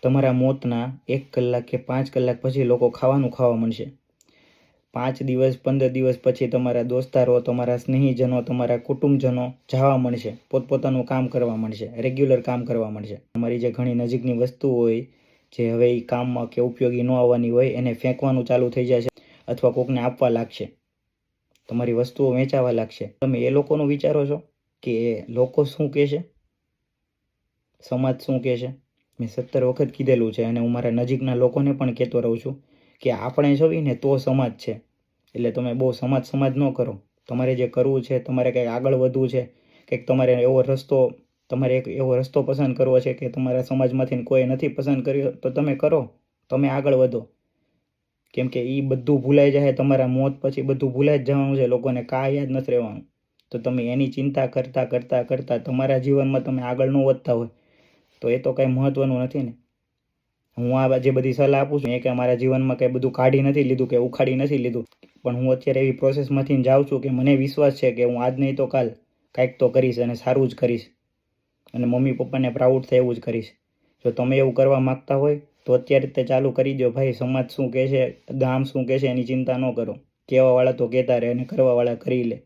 તમારા મોતના 1 કલાક કે 5 કલાક પછી લોકો ખાવાનું ખાવા મળશે. 5 દિવસ 15 દિવસ પછી તમારા દોસ્તારો, તમારા સ્નેહીજનો, તમારા કુટુંબજનો જવા મળશે, પોતપોતાનું કામ કરવા મળશે, રેગ્યુલર કામ કરવા મળશે. તમારી જે ઘણી નજીકની વસ્તુ હોય જે હવે એ કામમાં કે ઉપયોગી ન આવવાની હોય એને ફેંકવાનું ચાલુ થઈ જશે અથવા કોકને આપવા લાગશે. તમારી વસ્તુઓ વેચાવા લાગશે. તમે એ લોકોનું વિચારો છો કે લોકો શું કહેશે, સમાજ શું કહેશે? મેં 17 વખત કીધેલું છે અને હું મારા નજીકના લોકોને પણ કહેતો રહું છું કે આપણે જોઈને તો સમાજ છે. એટલે તમે બહુ સમાજ ન કરો. તમારે જે કરવું છે, તમારે કંઈક આગળ વધવું છે, કંઈક તમારે એક એવો રસ્તો પસંદ કરવો છે કે તમારા સમાજમાંથી કોઈ નથી પસંદ કર્યો તો તમે કરો, તમે આગળ વધો. કેમ કે એ બધું ભૂલાઈ જાય. તમારા મોત પછી બધું ભૂલાઈ જ જવાનું છે. લોકોને કાંઈ યાદ નથી રહેવાનું. તો તમે એની ચિંતા કરતાં તમારા જીવનમાં તમે આગળ ન વધતા હોય તો એ તો કંઈ મહત્વનું નથી ને. હું આ જે બધી સલાહ આપું છું એ કે મારા જીવનમાં કંઈ બધું કાઢી નથી લીધું કે ઉખાડી નથી લીધું, પણ હું અત્યારે એવી પ્રોસેસમાંથી જાઉં છું કે મને વિશ્વાસ છે કે હું આજ નહીં તો કાલ કાંઈક તો કરીશ અને સારું જ કરીશ અને મમ્મી પપ્પાને પ્રાઉડ થાય એવું જ કરીશ. જો તમે એવું કરવા માગતા હોય તો અત્યારે તે ચાલુ કરી દો ભાઈ. સમાજ શું કહેશે, ગામ શું કહેશે એની ચિંતા ન કરો. કહેવાવાળા તો કહેતા રહે અને કરવાવાળા કરી લે.